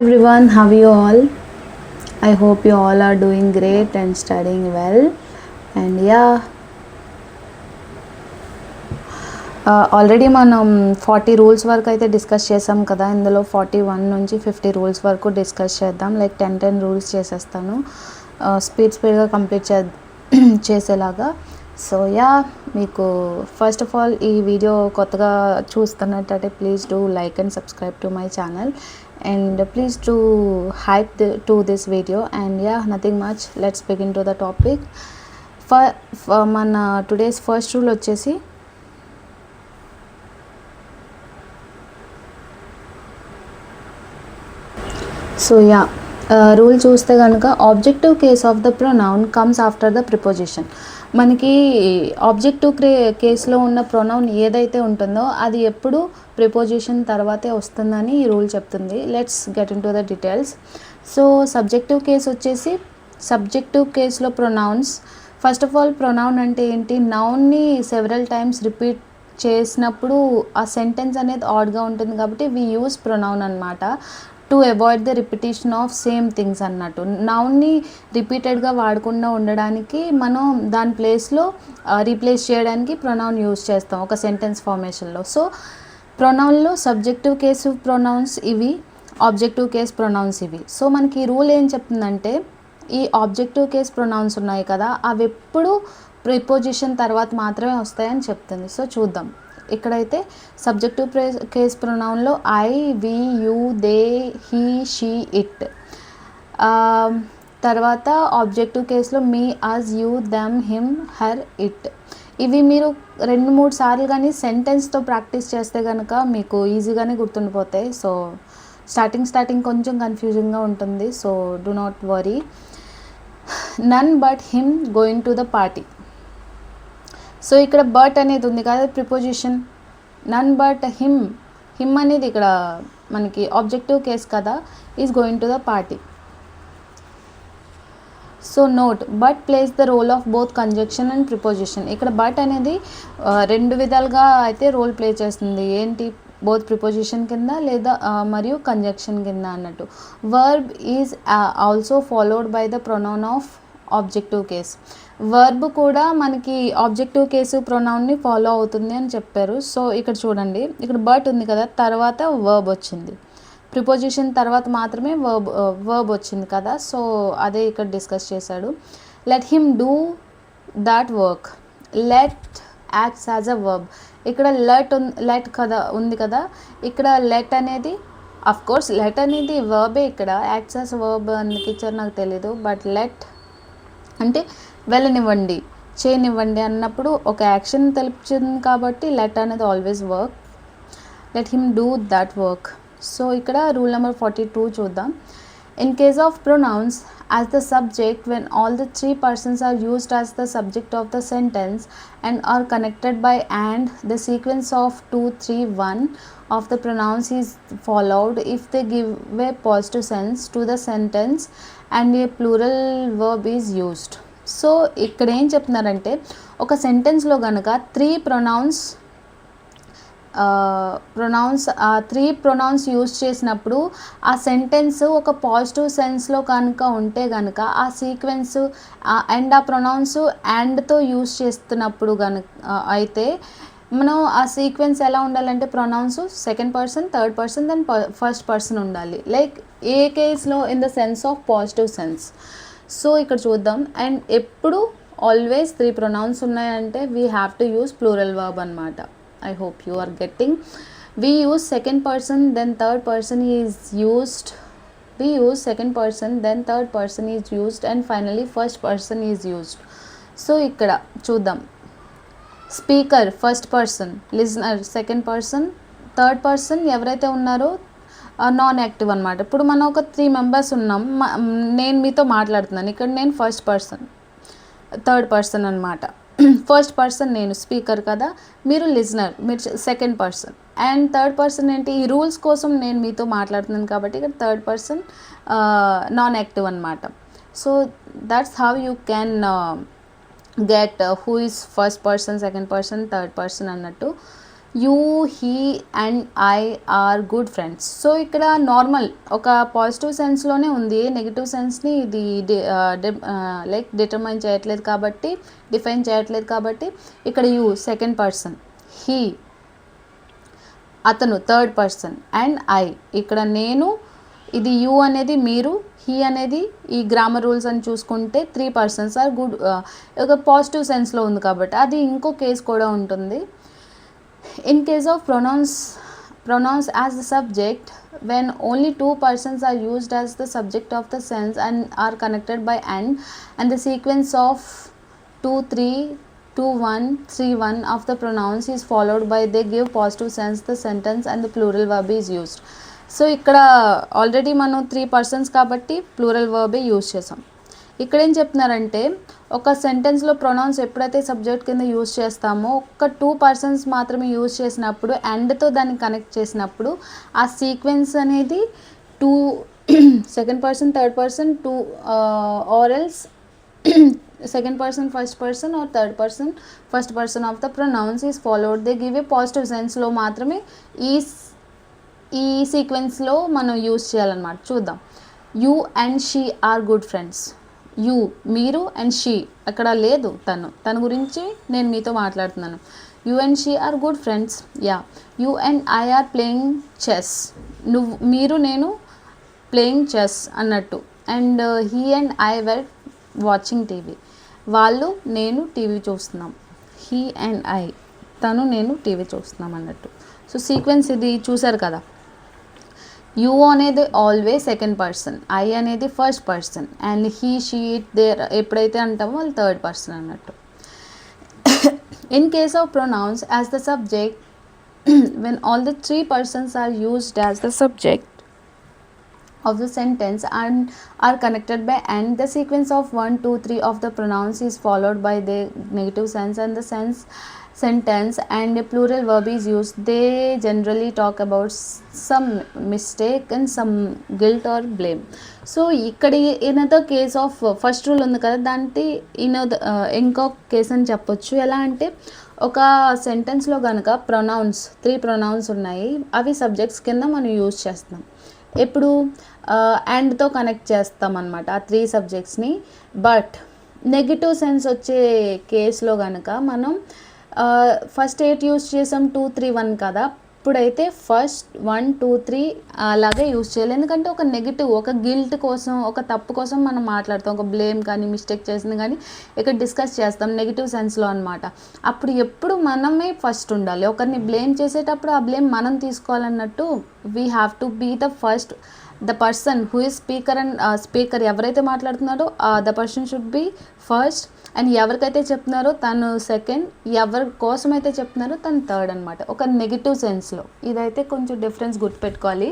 Everyone, how are you all? I hope you all are doing great and studying well. And yeah, already మనం 40 rules వరకు అయితే discuss చేసాం కదా. ఇందులో 41 నుంచి 50 రూల్స్ వరకు డిస్కస్ చేద్దాం. లైక్ 10 రూల్స్ చేసేస్తాను స్పీడ్గా కంప్లీట్ చేసేలాగా. సో యా, మీకు ఫస్ట్ ఆఫ్ ఆల్ ఈ వీడియో కొత్తగా చూస్తున్నట్టయితే please do like and subscribe to my channel and please do hype to this video. And yeah, nothing much, let's begin to the topic. For మన today's first rule వచ్చేసి so yeah, rule చూస్తే కనుక objective case of the pronoun comes after the preposition. మనకి objective కేస్లో ఉన్న pronoun ఏదైతే ఉంటుందో అది ఎప్పుడు ప్రిపోజిషన్ తర్వాతే వస్తుందని ఈ రూల్ చెప్తుంది. Let's get into the details. So subjective case వచ్చేసి, సబ్జెక్టివ్ కేస్లో pronouns, first of all pronoun అంటే ఏంటి, నౌన్ని సెవరల్ టైమ్స్ రిపీట్ చేసినప్పుడు ఆ సెంటెన్స్ అనేది ఆడ్గా ఉంటుంది కాబట్టి వి యూస్ ప్రొనౌన్ అనమాట, to avoid the repetition of same things అన్నట్టు. నౌన్ని రిపీటెడ్గా వాడకుండా ఉండడానికి మనం దాని ప్లేస్లో రీప్లేస్ చేయడానికి ప్రొనౌన్ యూజ్ చేస్తాం ఒక సెంటెన్స్ ఫార్మేషన్లో. సో ప్రొనౌన్లో సబ్జెక్టివ్ కేసు ప్రొనౌన్స్ ఇవి, ఆబ్జెక్టివ్ కేస్ ప్రొనౌన్స్ ఇవి. సో మనకి ఈ రూల్ ఏం చెప్తుందంటే, ఈ ఆబ్జెక్టివ్ కేస్ ప్రొనౌన్స్ ఉన్నాయి కదా, అవి ఎప్పుడు ప్రిపోజిషన్ తర్వాత మాత్రమే వస్తాయని చెప్తుంది. సో చూద్దాం. ఇక్కడైతే సబ్జెక్టివ్ కేస్ ప్రొనౌన్లో I, we, you, they, he, she, it. తర్వాత ఆబ్జెక్టివ్ కేస్లో me, us, you, them, him, her, it. ఇవి మీరు 2-3 సార్లు కానీ సెంటెన్స్తో ప్రాక్టీస్ చేస్తే కనుక మీకు ఈజీగానే గుర్తుండిపోతాయి. సో స్టార్టింగ్ కొంచెం కన్ఫ్యూజింగ్గా ఉంటుంది. So do not worry. None but him going to the party. సో ఇక్కడ బట్ అనేది ఉంది కదా ప్రిపోజిషన్, నన్ బట్ హిమ్ అనేది ఇక్కడ మనకి ఆబ్జెక్టివ్ కేస్ కదా, is going to the party. So note, but place the role of both conjunction and preposition. ఇక్కడ బట్ అనేది 2 విధాలుగా అయితే రోల్ ప్లే చేస్తుంది. ఏంటి, బోత్ ప్రిపోజిషన్ కింద లేదా మరియు కంజంక్షన్ కింద అన్నట్టు. Verb is also followed by the pronoun of objective case. Verb కూడా మనకి ఆబ్జెక్టివ్ కేసు ప్రొనౌన్ని ఫాలో అవుతుంది అని చెప్పారు. సో ఇక్కడ చూడండి, ఇక్కడ బట్ ఉంది కదా, తర్వాత వర్బ్ వచ్చింది. ప్రిపోజిషన్ తర్వాత మాత్రమే వర్బ్ వచ్చింది కదా. సో అదే ఇక్కడ డిస్కస్ చేశాడు. Let him do that work. Let acts as a verb. ఇక్కడ లెట్ కదా ఉంది కదా, ఇక్కడ లెట్ అనేది, అఫ్ కోర్స్ లెట్ అనేది వర్బే, ఇక్కడ యాక్ట్స్ యాజ్ వర్బ్ అందుకు ఇచ్చారు నాకు తెలీదు. బట్ లెట్ అంటే వెళ్ళనివ్వండి, చేయనివ్వండి అన్నప్పుడు ఒక యాక్షన్ తెలుపుతుంది కాబట్టి లెట్ అనేది always work. Let him do that work. So ఇక్కడ రూల్ నెంబర్ 42 చూద్దాం. In case of pronouns as the subject, when all the 3 persons are used as the subject of the sentence and are connected by and, the sequence of 2, 3, 1 of the pronouns is followed if they give a positive sense to the sentence and a plural verb is used. So ఇక్కడ ఏం చెప్తున్నారంటే, ఒక సెంటెన్స్లో కనుక 3 pronounce 3 pronounce use చేసినప్పుడు ఆ sentence ఒక positive సెన్స్లో కనుక ఉంటే కనుక ఆ సీక్వెన్స్ అండ్ ఆ ప్రొనౌన్స్ అండ్తో యూజ్ చేస్తున్నప్పుడు కనుక అయితే మనం ఆ సీక్వెన్స్ ఎలా ఉండాలంటే, pronouns second person, third person, then first person ఉండాలి. లైక్ ఏ కేస్లో, in the sense of positive sense. So ఇక్కడ చూద్దాం. అండ్ ఎప్పుడు ఆల్వేస్ 3 ప్రొనౌన్స్ ఉన్నాయంటే we have to use plural verb అనమాట. I hope you are getting. We use second person, then third person is used. We use second person, then third person is used, and finally first person is used. So ఇక్కడ చూద్దాం. Speaker first person, listener second person, third person ఎవరైతే ఉన్నారో non active అనమాట. ఇప్పుడు మనం ఒక 3 members ఉన్నాం, నేను మీతో మాట్లాడుతున్నాను, ఇక్కడ నేను ఫస్ట్ పర్సన్, థర్డ్ పర్సన్ అనమాట. ఫస్ట్ పర్సన్ నేను స్పీకర్ కదా, మీరు లిజనర్, మీరు second person. And third person ఏంటి, ఈ రూల్స్ కోసం నేను మీతో మాట్లాడుతున్నాను కాబట్టి ఇక్కడ థర్డ్ పర్సన్ నాన్ యాక్టివ్ అనమాట. So that's how you can get who is first person, second person, third person అన్నట్టు. You, he and I are good friends. So ఇక్కడ నార్మల్ ఒక పాజిటివ్ సెన్స్లోనే ఉంది, నెగిటివ్ సెన్స్ని ఇది లైక్ డిటర్మైన్ చేయట్లేదు కాబట్టి, define చేయట్లేదు కాబట్టి ఇక్కడ యూ సెకండ్ పర్సన్, హీ అతను థర్డ్ పర్సన్, అండ్ ఐ ఇక్కడ నేను, ఇది యూ అనేది మీరు, హీ అనేది ఈ గ్రామర్ రూల్స్ అని చూసుకుంటే 3 పర్సన్స్ ఆర్ గుడ్, ఒక పాజిటివ్ సెన్స్లో ఉంది కాబట్టి. అది ఇంకో కేస్ కూడా ఉంటుంది. In case of pronouns as the subject, when only 2 persons are used as the subject of the sense and are connected by and the sequence of 2 3 2 1 3 1 of the pronouns is followed by they give positive sense the sentence and the plural verb is used. So ఇక్కడ already మనం 3 persons కాబట్టి plural వర్బే use చేసాం. ఇక్కడ ఏం చెప్తున్నారంటే ఒక సెంటెన్స్లో pronounce ఎప్పుడైతే subject కింద యూజ్ చేస్తామో ఒక 2 పర్సన్స్ మాత్రమే యూజ్ చేసినప్పుడు అండ్తో దాన్ని కనెక్ట్ చేసినప్పుడు ఆ సీక్వెన్స్ అనేది 2 second person third person 2 or else second person first person or third person first person of the pronouns is followed. They give a positive సెన్స్లో మాత్రమే ఈ సీక్వెన్స్లో మనం యూజ్ చేయాలన్నమాట. చూద్దాం. You and she are good friends. You మీరు, and she అక్కడ లేదు, తన గురించి నేను మీతో మాట్లాడుతున్నాను. You and she are good friends. Yeah. You and I are playing chess. మీరు నేను ప్లేయింగ్ చెస్ అన్నట్టు. And he and I were watching TV. వాళ్ళు నేను టీవీ చూస్తున్నాం. హీ అండ్ ఐ తను నేను టీవీ చూస్తున్నాం అన్నట్టు. సో సీక్వెన్స్ ఇది చూసారు కదా. యూ అనేది ఆల్వేస్ సెకండ్ పర్సన్, ఐ అనేది first person, and he she it there ఎప్పుడైతే అంటామో వాళ్ళు థర్డ్ పర్సన్ అన్నట్టు. In case of pronouns as the subject, when all the 3 persons are used as the subject of the sentence and are connected by and, the sequence of 1 2 3 of the pronouns is followed by the negative sense and the sentence and a plural verb is used. They generally talk about some mistake and some guilt or blame. So ఇక్కడ ఇనదర్ case of first rule ఉంది కదా, దాంట్లో ఇంకో case అని చెప్పొచ్చు. ఎలా అంటే ఒక సెంటెన్స్లో కనుక ప్రొనౌన్స్ 3 ప్రొనౌన్స్ ఉన్నాయి, అవి సబ్జెక్ట్స్ కింద మనం యూజ్ చేస్తాం. ఎప్పుడు అండ్తో కనెక్ట్ చేస్తాం అన్నమాట ఆ 3 సబ్జెక్ట్స్ని. బట్ నెగిటివ్ సెన్స్ వచ్చే కేసులో కనుక మనం ఫస్ట్ 8 యూజ్ చేసాం, 2 3 1 కదా. ఇప్పుడైతే ఫస్ట్ 1 2 3 అలాగే యూజ్ చేయాలి. ఎందుకంటే ఒక నెగిటివ్, ఒక గిల్ట్ కోసం, ఒక తప్పు కోసం మనం మాట్లాడతాం. ఒక బ్లేమ్ కానీ మిస్టేక్ చేసింది కానీ ఇక్కడ డిస్కస్ చేస్తాం నెగిటివ్ సెన్స్లో అనమాట. అప్పుడు ఎప్పుడు మనమే ఫస్ట్ ఉండాలి. ఒకరిని బ్లేమ్ చేసేటప్పుడు ఆ బ్లేమ్ మనం తీసుకోవాలన్నట్టు. We have to be the first, the person who is speaker and speaker ఎవరైతే మాట్లాడుతున్నారో the person should be first, and ఎవరికైతే చెప్తున్నారో తను సెకండ్, ఎవరి కోసం అయితే చెప్తున్నారో తను థర్డ్ అనమాట, ఒక నెగిటివ్ సెన్స్లో. ఇదైతే కొంచెం డిఫరెన్స్ గుర్తుపెట్టుకోవాలి.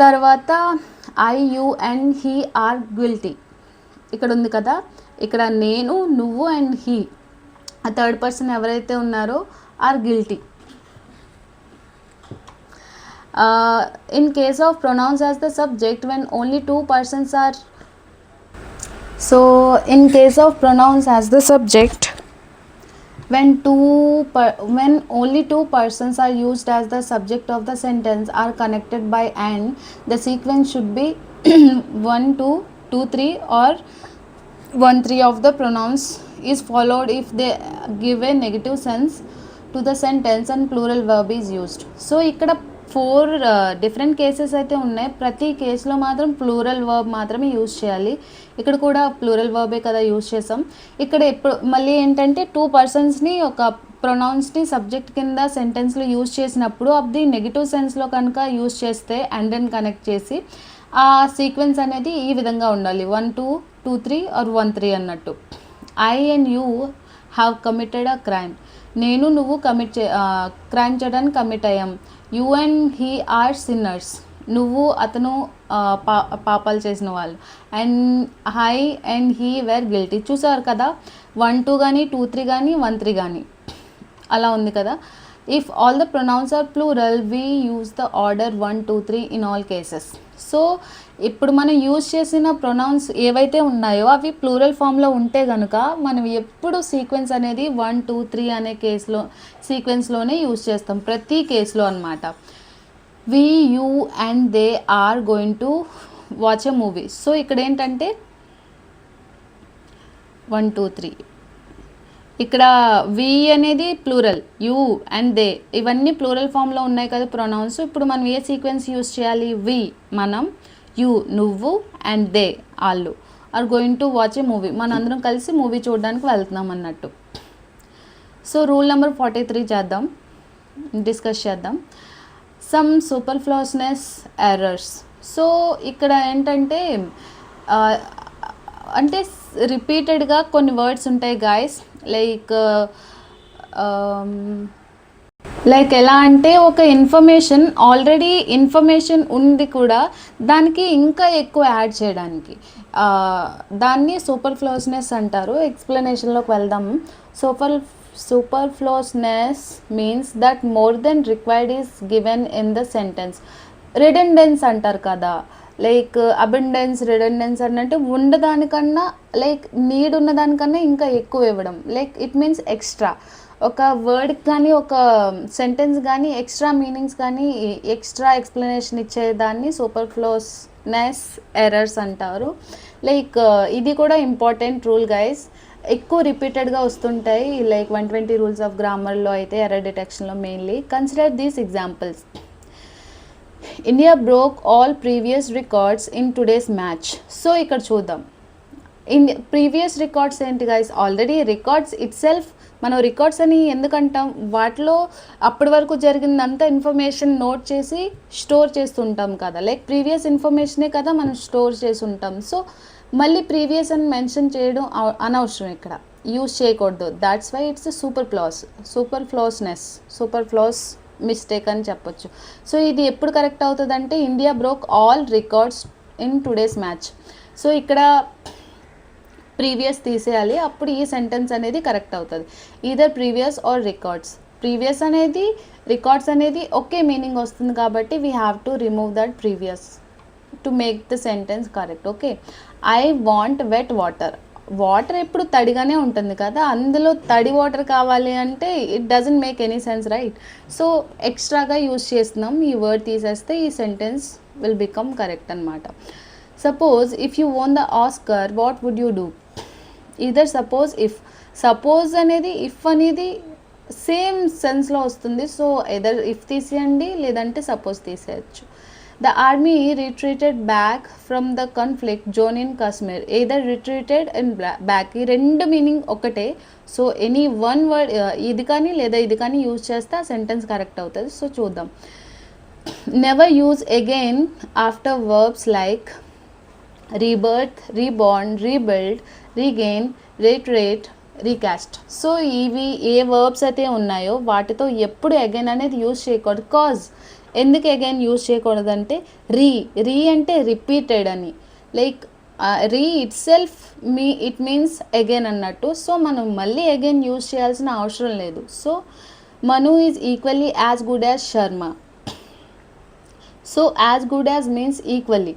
తర్వాత I you and he are guilty ఇక్కడ ఉంది కదా. ఇక్కడ నేను, నువ్వు అండ్ హీ, ఆ థర్డ్ పర్సన్ ఎవరైతే ఉన్నారో are guilty. In case of pronouns as the subject, when only 2 persons are, so in case of pronouns as the subject, when only 2 persons are used as the subject of the sentence are connected by and, the sequence should be 1 2 2 3 or 1 3 of the pronouns is followed if they give a negative sense to the sentence and plural verb is used. So ఇక్కడ 4 different cases అయితే ఉన్నాయి. ప్రతి కేసులో మాత్రం plural verb మాత్రమే use చేయాలి. ఇక్కడ కూడా ప్లూరల్ వర్బే కదా యూజ్ చేసాం. ఇక్కడ ఎప్పుడు మళ్ళీ ఏంటంటే 2 పర్సన్స్ని ఒక ప్రొనౌన్స్ని సబ్జెక్ట్ కింద సెంటెన్స్లో యూజ్ చేసినప్పుడు అది నెగిటివ్ సెన్స్లో కనుక యూజ్ చేస్తే అండ్ అండ్ కనెక్ట్ చేసి ఆ సీక్వెన్స్ అనేది ఈ విధంగా ఉండాలి. 1 2 2 3 ఆర్ 1 3 అన్నట్టు. I and you have committed a crime. నేను నువ్వు క్రైమ్ చేయడానికి కమిట్ అయ్యాం. You and he are sinners. నువ్వు అతను పాపాలు చేసిన వాళ్ళు. And I and he were guilty. చూసారు కదా, 1 2 కానీ 2 3 కానీ 1 3 కానీ అలా ఉంది కదా. If all the pronouns are plural we use the order 1 2 3 in all cases. So ఇప్పుడు మనం యూజ్ చేసిన ప్రొనౌన్స్ ఏవైతే ఉన్నాయో అవి ప్లూరల్ ఫామ్లో ఉంటే కనుక మనం ఎప్పుడు సీక్వెన్స్ అనేది 1 2 3 అనే కేసులో సీక్వెన్స్లోనే యూజ్ చేస్తాం ప్రతి కేసులో అనమాట. We you and they are going to watch a movie. సో ఇక్కడ ఏంటంటే 1 2 3 ఇక్కడ వి అనేది ప్లూరల్, యూ అండ్ దే ఇవన్నీ ప్లూరల్ ఫామ్లో ఉన్నాయి కదా ప్రొనౌన్స్. ఇప్పుడు మనం ఏ సీక్వెన్స్ యూస్ చేయాలి? వి మనం, యూ నువ్వు, అండ్ దే వాళ్ళు are going to watch a movie మన అందరం కలిసి మూవీ చూడడానికి వెళ్తున్నాం అన్నట్టు. సో రూల్ నెంబర్ 43 చేద్దాం, డిస్కస్ చేద్దాం. Some సూపర్ఫ్లూస్నెస్ errors. సో ఇక్కడ ఏంటంటే అంటే రిపీటెడ్గా కొన్ని వర్డ్స్ ఉంటాయి గాయస్, లైక్ ఎలా అంటే ఒక ఇన్ఫర్మేషన్ ఆల్రెడీ ఇన్ఫర్మేషన్ ఉంది కూడా దానికి ఇంకా ఎక్కువ యాడ్ చేయడానికి దాన్ని సూపర్ఫ్లూస్నెస్ అంటారు. ఎక్స్ప్లెనేషన్లోకి వెళ్దాం. Superfluousness means that more than required is given in the sentence. Redundance అంటారు కదా, లైక్ అబెండెన్స్ రిడెండెన్స్ అన్నట్టు ఉండదానికన్నా లైక్ నీడ్ ఉన్నదానికన్నా ఇంకా ఎక్కువ ఇవ్వడం. లైక్ ఇట్ మీన్స్ ఎక్స్ట్రా, ఒక వర్డ్కి కానీ ఒక సెంటెన్స్ కానీ ఎక్స్ట్రా మీనింగ్స్ కానీ ఎక్స్ట్రా ఎక్స్ప్లెనేషన్ ఇచ్చేదాన్ని సూపర్ఫ్లూస్నెస్ ఎర్రర్స్ అంటారు. లైక్ ఇది కూడా ఇంపార్టెంట్ రూల్ గైస్, ఎక్కువ రిపీటెడ్గా వస్తుంటాయి. లైక్ 120 రూల్స్ ఆఫ్ గ్రామర్లో అయితే ఎర్రర్ డిటెక్షన్లో mainly. Consider these examples. India broke all previous records in today's match. So ఇక్కడ చూద్దాం, ప్రీవియస్ రికార్డ్స్ ఏంటి guys? Already records itself మనం రికార్డ్స్ అని ఎందుకంటాం? వాటిలో అప్పటి వరకు జరిగిందంతా ఇన్ఫర్మేషన్ నోట్ చేసి స్టోర్ చేస్తుంటాం కదా, లైక్ ప్రీవియస్ ఇన్ఫర్మేషనే కదా మనం స్టోర్ చేసి ఉంటాం. సో మళ్ళీ ప్రీవియస్ అని మెన్షన్ చేయడం అనవసరం, ఇక్కడ యూజ్ చేయకూడదు. That's why it's superfluous mistake అని చెప్పొచ్చు. సో ఇది ఎప్పుడు కరెక్ట్ అవుతుంది అంటే India broke all records in today's match. So ఇక్కడ ప్రీవియస్ తీసేయాలి, అప్పుడు ఈ సెంటెన్స్ అనేది కరెక్ట్ అవుతుంది. Either previous or records. Previous అనేది రికార్డ్స్ అనేది ఒకే మీనింగ్ వస్తుంది కాబట్టి we have to remove that previous to make the sentence correct. Okay, I want wet water. Water ఎప్పుడు తడిగానే ఉంటుంది కదా, అందులో తడి వాటర్ కావాలి అంటే it doesn't make any sense right. So ఎక్స్ట్రాగా యూజ్ చేస్తున్నాం, ఈ వర్డ్ తీసేస్తే ఈ సెంటెన్స్ విల్ బికమ్ కరెక్ట్ అనమాట. Suppose if you won the Oscar what would you do? Either suppose అనేది ఇఫ్ అనేది సేమ్ సెన్స్లో వస్తుంది. సో ఎదర్ ఇఫ్ తీసేయండి లేదంటే సపోజ్ తీసేయచ్చు. The army retreated back from the conflict zone in Kashmir. Either retreated and back. ఈ రెండు meaning ఒకటే. సో ఎనీ వన్ వర్డ్ ఇది కానీ లేదా ఇది కానీ యూజ్ చేస్తే ఆ సెంటెన్స్ కరెక్ట్ అవుతుంది. సో చూద్దాం. Never use again after verbs like rebirth, reborn, rebuild, regain, retreat, recast. So ఇవి ఏ వర్బ్స్ అయితే ఉన్నాయో వాటితో ఎప్పుడు అగైన్ అనేది యూజ్ చేయకూడదు. కాజ్ ఎందుకు అగైన్ యూజ్ చేయకూడదంటే రీ అంటే రిపీటెడ్ అని, like re itself it means again అన్నట్టు. సో మనం మళ్ళీ అగైన్ యూజ్ చేయాల్సిన అవసరం లేదు. So Manu is equally as good as Sharma. So as good as means equally.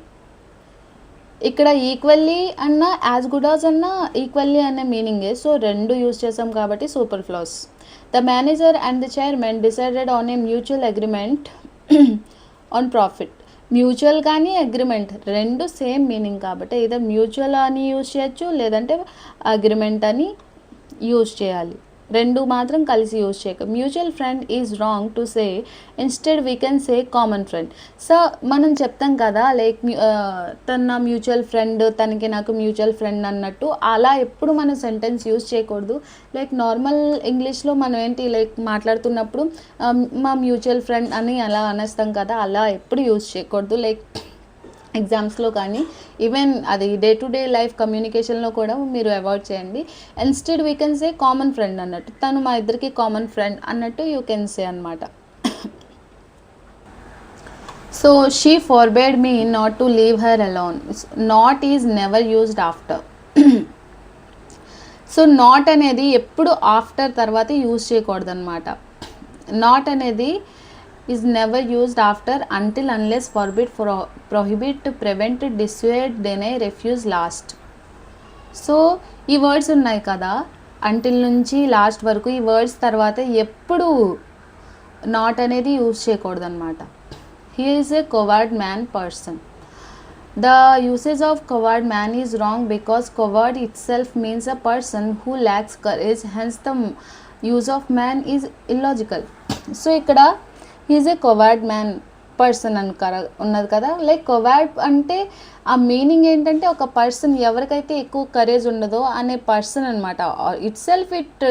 ఇక్కడ ఈక్వల్లీ అన్న యాజ్ గుడ్ యాజ్ అన్న ఈక్వల్లీ అనే మీనింగే. సో రెండు యూజ్ చేసాం కాబట్టి superfluous. The manager and the chairman decided on a mutual agreement on profit. Mutual కానీ agreement రెండు సేమ్ మీనింగ్ కాబట్టి ఇదే మ్యూచువల్ అని యూజ్ చేయొచ్చు లేదంటే అగ్రిమెంట్ అని యూజ్ చేయాలి. రెండు మాత్రం కలిసి యూజ్ చేయక. Mutual friend is wrong to say, instead we can say common friend. So మనం చెప్తాం కదా లైక్ తన నా మ్యూచువల్ ఫ్రెండ్, తనకి నాకు మ్యూచువల్ ఫ్రెండ్ అన్నట్టు. అలా ఎప్పుడు మనం సెంటెన్స్ యూజ్ చేయకూడదు. లైక్ నార్మల్ ఇంగ్లీష్లో మనం ఏంటి లైక్ మాట్లాడుతున్నప్పుడు మా మ్యూచువల్ ఫ్రెండ్ అని అలా అనేస్తాం కదా, అలా ఎప్పుడు యూజ్ చేయకూడదు. లైక్ ఎగ్జామ్స్లో కానీ ఈవెన్ అది డే టు డే లైఫ్ కమ్యూనికేషన్లో కూడా మీరు అవాయిడ్ చేయండి. Instead we can say common friend అన్నట్టు, తను మా ఇద్దరికి కామన్ ఫ్రెండ్ అన్నట్టు యూ కెన్ సే అనమాట. So she forbade me not to leave her alone. Not is never used after. So not అనేది ఎప్పుడు ఆఫ్టర్ తర్వాత యూజ్ చేయకూడదు అనమాట. నాట్ అనేది is never used after, until, unless, forbid, prohibit, prevent, dissuade, deny, refuse, last. So ఈ words ఉన్నాయి కదా, until నుంచి లాస్ట్ వరకు ఈ వర్డ్స్ తర్వాత ఎప్పుడు నాట్ అనేది యూజ్ చేయకూడదు అనమాట. He is a coward man person. The usage of coward man is wrong because coward itself means a person who lacks courage, hence the use of man is illogical. So ఇక్కడ he's a coward man person అని ఉన్నది కదా, like కోవర్డ్ అంటే ఆ meaning ఏంటంటే ఒక person ఎవరికైతే ఎక్కువ కరేజ్ ఉండదో అనే పర్సన్ అనమాట. It self it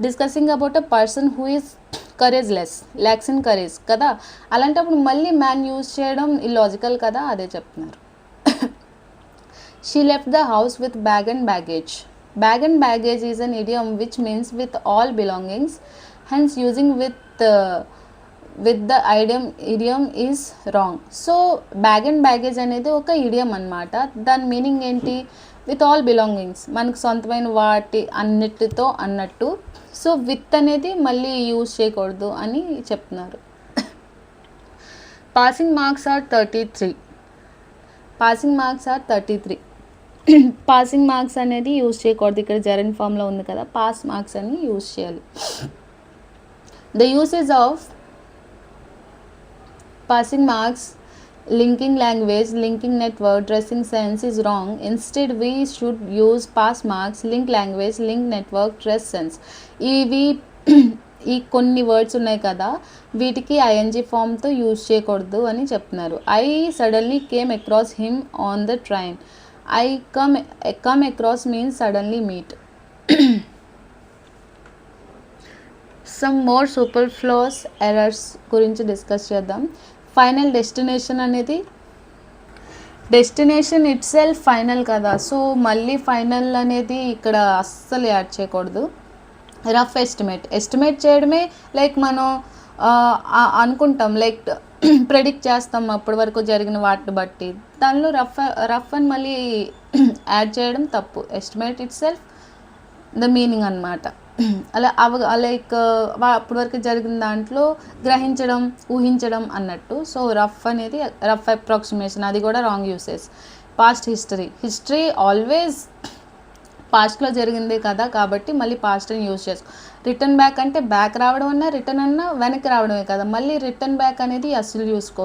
discussing about a person who is courage less, lakhs in courage కదా. అలాంటప్పుడు మళ్ళీ మ్యాన్ యూజ్ చేయడం ఇల్లాజికల్ కదా, అదే చెప్తున్నారు. She left the house with bag and baggage. Bag and baggage is an idiom which means with all belongings, hence using with the idiom is wrong. So bag and baggage అనేది ఒక idiom అన్నమాట. దాని meaning ఏంటి? With all belongings, మనకు సొంతమైన వాటి అన్నిటితో అన్నట్టు. So with అనేది మళ్ళీ యూజ్ చేయకూడదు అని చెప్తున్నారు. Passing marks are 33. Passing marks are 33. Passing marks అనేది యూజ్ చేయకూడదు. ఇక్కడ జెరెంట్ ఫామ్లో ఉంది కదా, పాస్ మార్క్స్ అని యూజ్ చేయాలి. The usage of passing marks, linking language, linking network, dressing sense is wrong. Instead we should use pass marks, link language, link network, dress sense. ఈ కొన్ని వర్డ్స్ ఉన్నాయి కదా, వీటికి ఐఎన్జీ ఫామ్తో యూజ్ చేయకూడదు అని చెప్తున్నారు. I suddenly came across him on the train. I come across means suddenly meet. Some more superfluous errors గురించి discuss చేద్దాం. ఫైనల్ డెస్టినేషన్ అనేది, డెస్టినేషన్ ఇట్ సెల్ఫ్ ఫైనల్ కదా, సో మళ్ళీ ఫైనల్ అనేది ఇక్కడ అస్సలు యాడ్ చేయకూడదు. రఫ్ ఎస్టిమేట్ చేయడమే, లైక్ మనం అనుకుంటాం, లైక్ ప్రెడిక్ట్ చేస్తాం అప్పటి వరకు జరిగిన వాటిని బట్టి, దానిలో రఫ్ అని మళ్ళీ యాడ్ చేయడం తప్పు. Estimate it self the meaning అనమాట. లైక్ అప్పటి వరకు జరిగిన దాంట్లో గ్రహించడం, ఊహించడం అన్నట్టు. సో రఫ్ అనేది రఫ్ అప్రాక్సిమేషన్, అది కూడా wrong usage. Past history always పాస్ట్లో జరిగిందే కదా, కాబట్టి మళ్ళీ పాస్ట్ అని యూజ్ చేసుకో. రిటర్న్ బ్యాక్ అంటే బ్యాక్ రావడం అన్నా, రిటర్న్ అన్నా వెనక్కి రావడమే కదా, మళ్ళీ రిటర్న్ బ్యాక్ అనేది అసలు చూసుకో.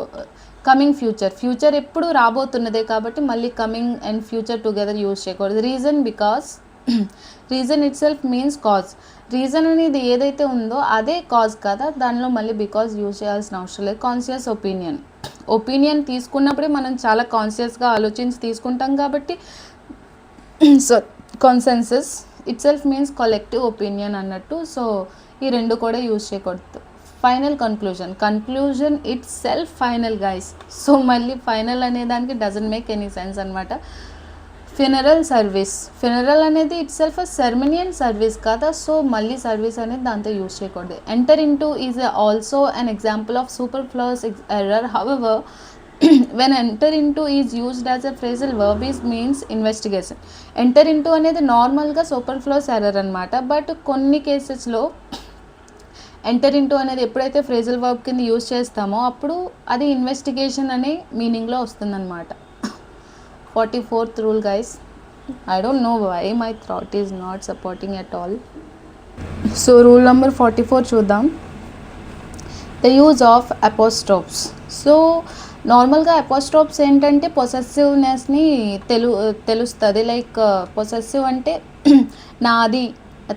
కమింగ్ ఫ్యూచర్ ఎప్పుడు రాబోతున్నదే కాబట్టి మళ్ళీ coming and future together use చేయకూడదు. Reason itself means cause. Reason అనేది ఏదైతే ఉందో అదే కాజ్ కదా, దానిలో మళ్ళీ బికాజ్ యూజ్ చేయాల్సిన అవసరం లేదు. కాన్షియస్ ఒపీనియన్ తీసుకున్నప్పుడే మనం చాలా కాన్షియస్గా ఆలోచించి తీసుకుంటాం కాబట్టి, so consensus itself means collective opinion అన్నట్టు. సో ఈ రెండు కూడా యూజ్ చేయకూడదు. Final conclusion itself final guys. So మళ్ళీ ఫైనల్ అనే దానికి డజంట్ మేక్ ఎనీ సెన్స్ అనమాట. ఫినరల్ అనేది itself a ceremonial service కదా, సో మళ్ళీ సర్వీస్ అనేది దాంతో యూజ్ చేయకూడదు. Enter into is also an example of superfluous error. However when enter into is used as a phrasal verb is means investigation. Enter into అనేది నార్మల్గా సూపర్ఫ్లూయస్ error అనమాట. But కొన్ని కేసెస్లో ఎంటర్ ఇంటూ అనేది ఎప్పుడైతే ఫ్రేజల్ వర్బ్ కింద use చేస్తామో అప్పుడు అది ఇన్వెస్టిగేషన్ అనే మీనింగ్లో వస్తుందన్నమాట. 44th rule guys. I don't know why my throat is not supporting at all. So rule number 44 చూద్దాం. The use of apostrophes. So నార్మల్గా అపోస్ట్రోఫ్స్ ఏంటంటే పొసెసివ్నెస్ని తెలుస్తుంది. లైక్ పొసెసివ్ అంటే నాది,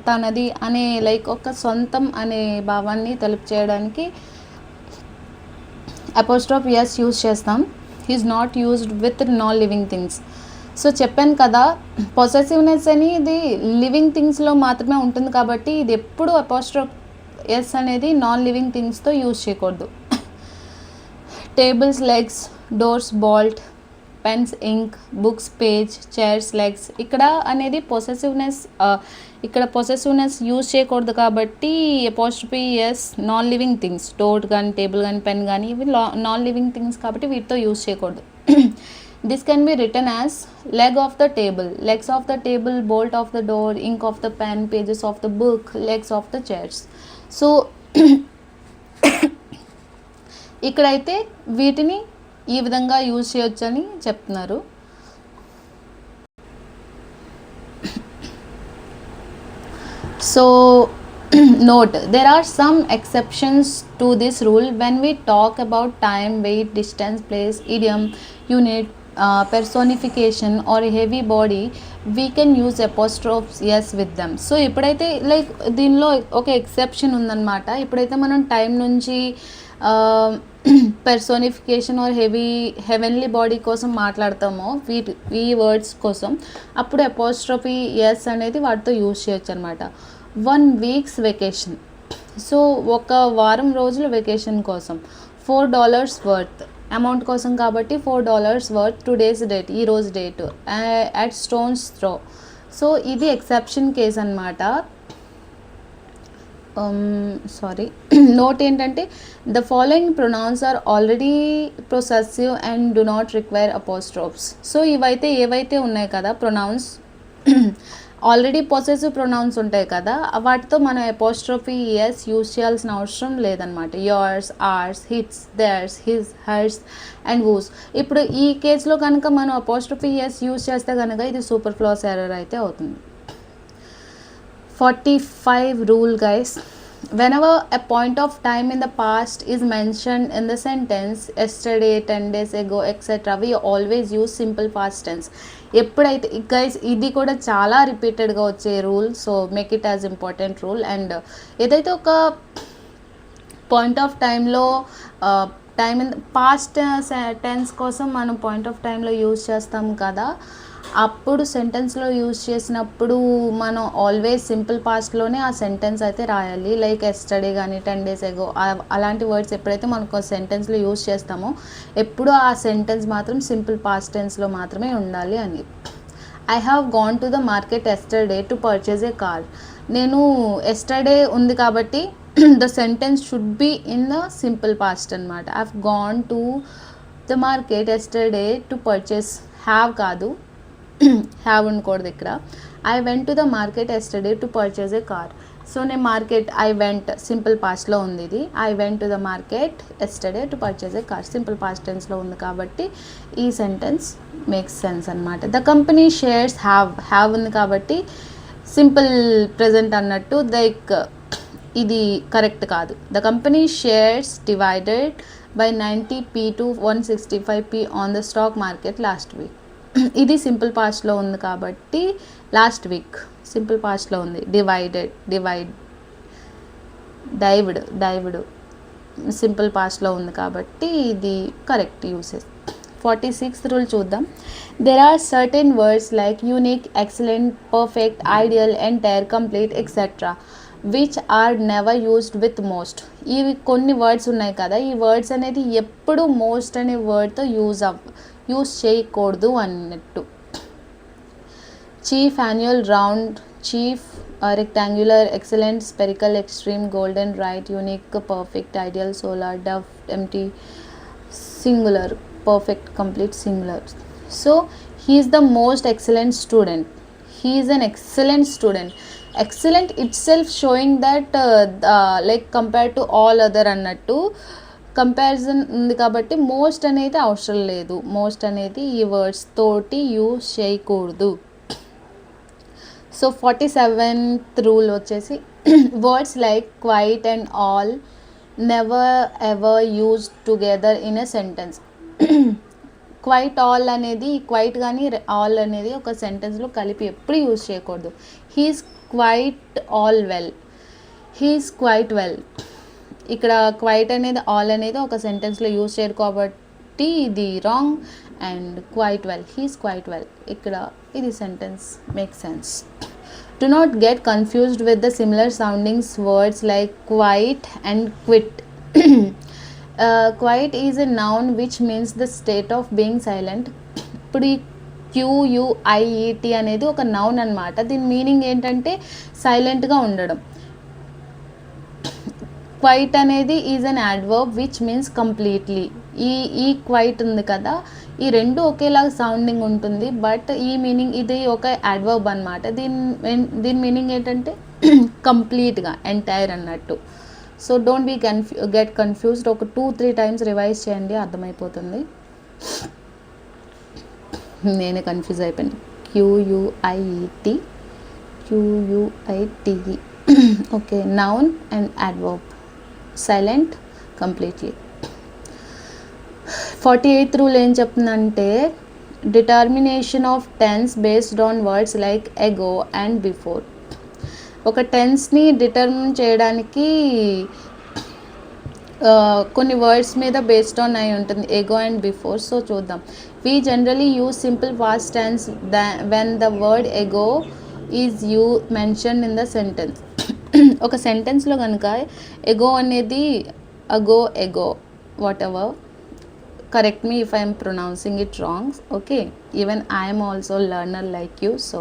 తనది అనే లైక్ ఒక సొంతం అనే భావాన్ని తెలుపు చేయడానికి అపోస్ట్రోఫ్ ఎస్ యూజ్ చేస్తాం. Is not used with non living things. So చెప్పాను కదా, పొసెసివ్నెస్ అనేది లివింగ్ థింగ్స్లో మాత్రమే ఉంటుంది కాబట్టి ఇది ఎప్పుడు అపోస్ట్రోఫ్ ఎస్ అనేది నాన్ లివింగ్ థింగ్స్తో యూజ్ చేయకూడదు. Tables, legs, doors, bolt, pens, ink, books, page, chairs, legs. ఇక్కడ అనేది పొసెసివ్నెస్ యూజ్ చేయకూడదు కాబట్టి apostrophe s non living things, door కానీ టేబుల్ కానీ పెన్ కానీ ఇవి నాన్ లివింగ్ థింగ్స్ కాబట్టి వీటితో యూజ్ చేయకూడదు. This can be return as leg of the table, legs of the table, bolt of the door, ink of the pen, pages of the book, legs of the chairs. So ఇక్కడైతే వీటిని ఈ విధంగా use చేయొచ్చని చెప్తున్నారు. So note, there are some exceptions to this rule when we talk about time, weight, distance, place, idiom, unit, personification or heavy body, we can use apostrophes yes with them. So ఇప్పుడైతే like దీనిలో ఒక exception ఉందన్నమాట. ఇప్పుడైతే మనం time నుంచి పెర్సోనిఫికేషన్ are heavenly body కోసం మాట్లాడతామో ఈ words కోసం, అప్పుడు అపోస్ట్రఫీ ఎస్ అనేది వాటితో యూజ్ చేయొచ్చు అనమాట. 1 week's వెకేషన్, సో ఒక వారం రోజుల వెకేషన్ కోసం. $4 వర్త్, అమౌంట్ కోసం కాబట్టి $4 వర్త్ today's date, ఈ రోజు date. at stone's throw, so ఇది ఎక్సెప్షన్ కేస్ అనమాట. సారీ నోట్ ఏంటంటే the following pronouns are already possessive and do not require apostrophes. So ఇవైతే ఏవైతే ఉన్నాయి కదా ప్రొనౌన్స్, ఆల్రెడీ పొసెసివ్ ప్రొనౌన్స్ ఉంటాయి కదా, వాటితో మనం అపోస్ట్రోఫీ ఎస్ యూజ్ చేయాల్సిన అవసరం లేదనమాట. Yours, ours, its, theirs, his, hers and whose. ఇప్పుడు ఈ కేసులో కనుక మనం అపోస్ట్రోఫీ ఎస్ యూజ్ చేస్తే కనుక ఇది సూపర్ ఫ్లాస్ ఎర్రర్ అయితే అవుతుంది. 45 rule guys, whenever a point of time in the past is mentioned in the sentence yesterday, 10 days ago, etc., we always use simple past tense. ఎప్పుడైతే guys ఇది కూడా చాలా రిపీటెడ్గా వచ్చే rule, so make it as important rule. And ఏదైతే ఒక point of టైంలో time in past tense కోసం మనం పాయింట్ ఆఫ్ టైంలో యూజ్ చేస్తాం కదా, అప్పుడు సెంటెన్స్లో యూజ్ చేసినప్పుడు మనం ఆల్వేస్ సింపుల్ పాస్ట్లోనే ఆ సెంటెన్స్ అయితే రాయాలి. లైక్ ఎస్టర్డే కానీ 10 days ago అలాంటి వర్డ్స్ ఎప్పుడైతే మనకు సెంటెన్స్లో యూజ్ చేస్తామో ఎప్పుడు ఆ సెంటెన్స్ మాత్రం సింపుల్ పాస్ట్ టెన్స్లో మాత్రమే ఉండాలి అని. I have gone to the market yesterday to purchase a car. నేను ఎస్టర్డే ఉంది కాబట్టి the sentence should be in the simple past అనమాట. I have gone to the market yesterday to purchase, have కాదు, have ఉండకూడదు ఇక్కడ. I went to the market yesterday to purchase a car. So నేను market, I went simple పాస్ట్లో ఉంది ఇది. I went to the market yesterday to purchase a car simple past టెన్స్లో ఉంది కాబట్టి ఈ సెంటెన్స్ మేక్స్ సెన్స్ అనమాట. ద కంపెనీ షేర్స్, హ్యావ్ ఉంది కాబట్టి సింపుల్ ప్రెజెంట్ అన్నట్టు, లైక్ ఇది కరెక్ట్ కాదు. The company shares divided by 90p to 165p on the stock market last week. ఇది సింపుల్ పాస్ట్లో ఉంది కాబట్టి లాస్ట్ వీక్ సింపుల్ పాస్ట్లో ఉంది. డైవ్డ్ సింపుల్ పాస్ట్లో ఉంది కాబట్టి ఇది కరెక్ట్ యూసెస్. 46th రూల్ చూద్దాం. There are certain words like unique, excellent, perfect, ideal, entire, complete, etcetera which are never used with most. ఇవి కొన్ని వర్డ్స్ ఉన్నాయి కదా, ఈ వర్డ్స్ అనేది ఎప్పుడు మోస్ట్ అనే వర్డ్తో యూజ్ చేయకూడదు అన్నట్టు. Chief, annual, round, chief, rectangular, excellent, spherical, extreme, golden, right, unique, perfect, ideal, solar, deaf, empty, singular, perfect, complete, singular. So he is the most excellent student. He is an excellent student. Excellent itself showing that like compare to all other అన్నట్టు comparison ఉంది కాబట్టి most అనేది అవసరం లేదు. Most అనేది ఈ words తోటి use చేయకూడదు. సో 47th రూల్ వచ్చేసి words like quite and all never ever use together in a sentence. Quite all అనేది, క్వైట్ కానీ ఆల్ అనేది ఒక సెంటెన్స్లో కలిపి ఎప్పుడు యూజ్ చేయకూడదు. He's quite all well, he's quite well. ఇక్కడ క్వైట్ అనేది ఆల్ అనేది ఒక సెంటెన్స్లో యూజ్ చేయరు కాబట్టి ఇది wrong. And quite well, he's quite well, ఇక్కడ ఇది sentence make sense. Do not get confused with the similar soundings words like quite and quit. Quiet is a noun which means the state of being silent. ఇప్పుడు ఈ QUIET అనేది ఒక noun అనమాట. దీని meaning ఏంటంటే సైలెంట్గా ఉండడం. క్వైట్ అనేది is an adverb which means completely. ఈ క్వైట్ ఉంది కదా, ఈ రెండు ఒకేలాగా సౌండింగ్ ఉంటుంది, బట్ ఈ మీనింగ్ ఇది ఒక యాడ్వర్బ్ అనమాట. దీని మీనింగ్ ఏంటంటే కంప్లీట్గా, ఎంటైర్ అన్నట్టు. So don't be get confused. ఒక 2-3 టైమ్స్ రివైజ్ చేయండి, అర్థమైపోతుంది. నేనే కన్ఫ్యూజ్ అయిపోయాను. QUIET okay. Noun and adverb. Silent completely. 48th rule ఏం చెప్తుందంటే determination of tense based on words like ago and before. ఒక టెన్స్ని డిటర్మిన్ చేయడానికి కొన్ని వర్డ్స్ మీద బేస్డ్ ఆన్ అయి ఉంటుంది, ఎగో అండ్ బిఫోర్. సో చూద్దాం. We generally use simple past tense when the word ago is mention in the sentence. ఒక సెంటెన్స్లో కనుక ఎగో అనేది ago whatever, correct me if I'm pronouncing it wrong. Okay, even I'm also learner like you, so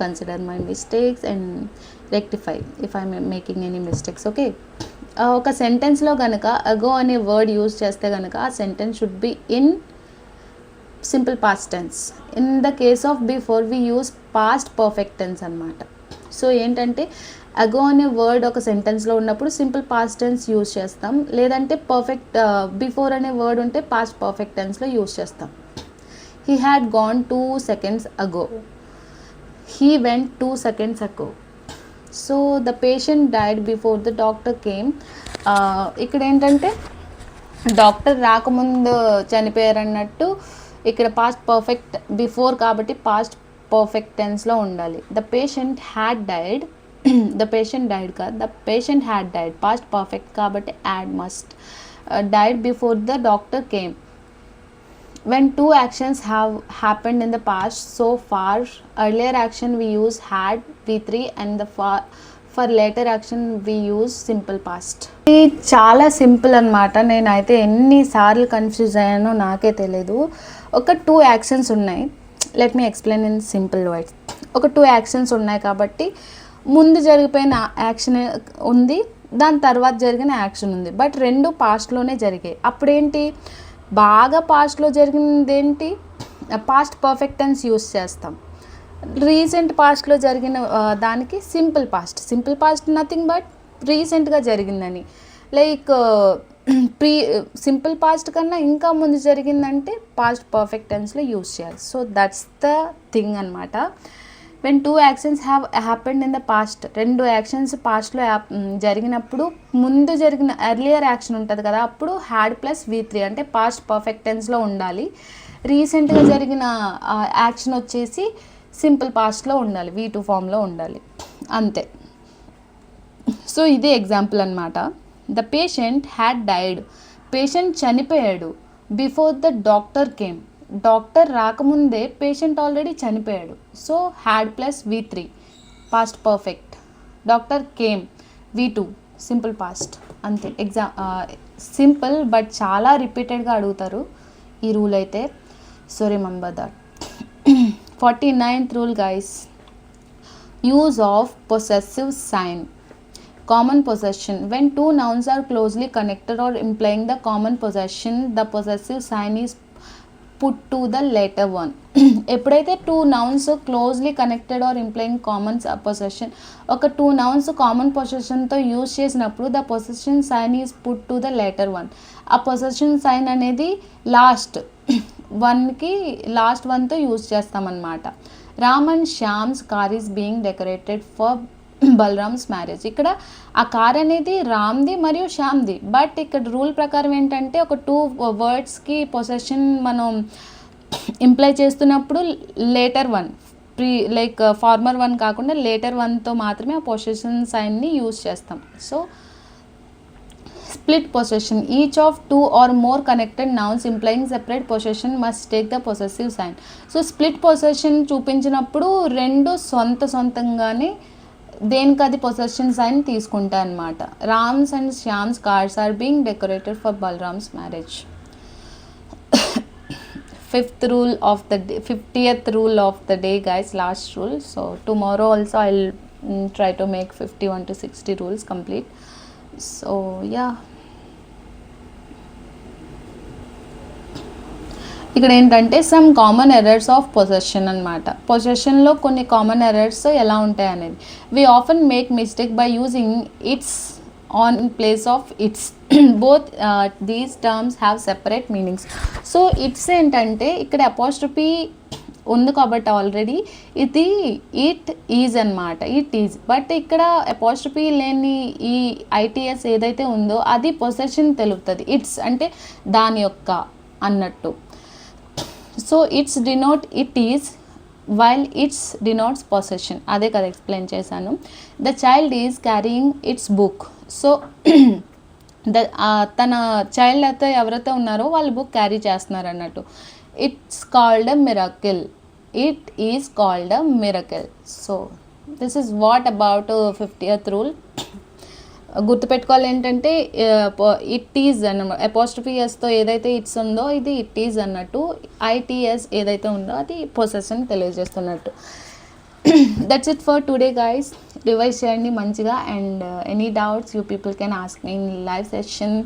consider my mistakes and rectify if I'm making any mistakes. Okay, ఒక సెంటెన్స్లో కనుక అగో అనే word use చేస్తే కనుక ఆ sentence should be in simple past tense. In the case of before we use past perfect tense అనమాట. సో ఏంటంటే అగో అనే వర్డ్ ఒక సెంటెన్స్లో ఉన్నప్పుడు సింపుల్ పాస్ట్ టెన్స్ యూజ్ చేస్తాం, లేదంటే బిఫోర్ అనే వర్డ్ ఉంటే పాస్ట్ పర్ఫెక్ట్ టెన్స్లో యూజ్ చేస్తాం. He had gone 2 seconds ago. He went 2 seconds ago. So the patient died before the doctor came. ఇక్కడ ఏంటంటే డాక్టర్ రాకముందు చనిపోయారు అన్నట్టు, ఇక్కడ పాస్ట్ పర్ఫెక్ట్ బిఫోర్ కాబట్టి పాస్ట్ పర్ఫెక్ట్ టెన్స్లో ఉండాలి. The patient had died, the patient died కాదు, the patient had died past perfect కాబట్టి had must. Died before the doctor came. When 2 actions have happened in the past so far, earlier action we use had V3 and for later action we use simple past. ఇది చాలా simple అనమాట. నేనైతే ఎన్నిసార్లు confuse అయ్యానో నాకే తెలియదు. ఒక 2 actions ఉన్నాయి. Let me explain in simple words. ఒక 2 యాక్షన్స్ ఉన్నాయి కాబట్టి ముందు జరిగిపోయిన యాక్షన్ ఉంది, దాని తర్వాత జరిగిన యాక్షన్ ఉంది, బట్ రెండు పాస్ట్లోనే జరిగాయి. అప్పుడేంటి, బాగా పాస్ట్లో జరిగింది ఏంటి, పాస్ట్ పర్ఫెక్ట్ టెన్స్ యూస్ చేస్తాం. రీసెంట్ పాస్ట్లో జరిగిన దానికి సింపుల్ పాస్ట్ నథింగ్ బట్ రీసెంట్గా జరిగిందని. లైక్ సింపుల్ పాస్ట్ కన్నా ఇంకా ముందు జరిగిందంటే పాస్ట్ పర్ఫెక్ట్ టెన్స్లో యూస్ చేయాలి. సో దట్స్ ద థింగ్ అనమాట. When 2 actions have happened in the past, 2 actions పాస్ట్లో జరిగినప్పుడు ముందు జరిగిన ఎర్లియర్ యాక్షన్ ఉంటుంది కదా, అప్పుడు హ్యాడ్ ప్లస్ V3 అంటే పాస్ట్ పర్ఫెక్ట్ టెన్స్లో ఉండాలి. రీసెంట్గా జరిగిన యాక్షన్ వచ్చేసి సింపుల్ పాస్ట్లో ఉండాలి, V2 ఫామ్లో ఉండాలి, అంతే. సో ఇది ఎగ్జాంపుల్ అనమాట. The patient had died, patient చనిపోయాడు. Before the doctor came, doctor రాకముందే పేషెంట్ ఆల్రెడీ చనిపోయాడు. So had plus V3 past perfect. Doctor came V2 simple past, అంతే. సింపుల్ బట్ చాలా రిపీటెడ్గా అడుగుతారు ఈ రూల్ అయితే. So remember that. 49th rule guys, use of possessive sign. Common possession. When 2 nouns are closely connected or implying the common possession, the possessive sign is put to the later one. ఎప్పుడైతే 2 nouns closely connected are implying common possession, ఒక 2 nouns common పొసెషన్తో use చేసినప్పుడు the possession sign is put to the later one. ఆ possession sign అనేది last వన్తో use చేస్తామన్నమాట. Ram and Shyam's car is being decorated for Balram's marriage. ఇక్కడ ఆ కార్ అనేది రామ్ది మరియు శ్యామ్ది, బట్ ఇక్కడ రూల్ ప్రకారం ఏంటంటే ఒక 2 వర్డ్స్కి పొసెషన్ మనం ఇంప్లై చేస్తున్నప్పుడు later one, like former one కాకుండా లేటర్ వన్తో మాత్రమే ఆ పొసెషన్ సైన్ని యూజ్ చేస్తాం. So split possession. Each of 2 or more connected nouns implying separate possession must take the possessive sign. So split possession చూపించినప్పుడు రెండు సొంతంగానే దేనికి అది పొసెషన్ సైన్ తీసుకుంటాయి అన్నమాట. Ram's and Shyam's cars are being decorated for Balram's marriage. 50th rule of the day guys, last rule. So tomorrow also I'll try to make 51 to 60 rules complete. So yeah, ఇక్కడ ఏంటంటే some common errors of possession అనమాట. పొసెషన్లో కొన్ని common errors ఎలా ఉంటాయి అనేది. We often make mistake by using its on place of its. both these terms have separate meanings. So it's ఏంటంటే ఇక్కడ అపాస్ట్రఫీ ఉంది కాబట్టి ఆల్రెడీ ఇది ఇట్ ఈజ్ అనమాట, ఇట్ ఈజ్. బట్ ఇక్కడ అపాస్ట్రఫీ లేని ఈ ఐటీఎస్ ఏదైతే ఉందో అది పొసెషన్ తెలుపుతుంది. ఇట్స్ అంటే దాని యొక్క అన్నట్టు. So it's denote it is while it's denotes possession. అదే కదా ఎక్స్ప్లెయిన్ చేశాను. The child is carrying it's book. So తన చైల్డ్ అయితే ఎవరైతే ఉన్నారో వాళ్ళు బుక్ క్యారీ చేస్తున్నారు అన్నట్టు. It's called a miracle. It is called a miracle. So this is what about 50th rule. గుర్తుపెట్టుకోవాలి ఏంటంటే ఇట్ ఈజ్ అన్నమాట. అపాస్ట్రఫీఎస్తో ఏదైతే ఇట్స్ ఉందో ఇది ఇట్ ఈజ్ అన్నట్టు, ఐటీఎస్ ఏదైతే ఉందో అది పొసెషన్ తెలియజేస్తున్నట్టు. That's it for today guys. Revise చేయండి మంచిగా. And any doubts you people can ask me in live session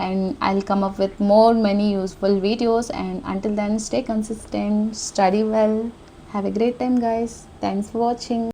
and I will come up with more many useful videos. And until then stay consistent, study well, have a great time guys. Thanks for watching.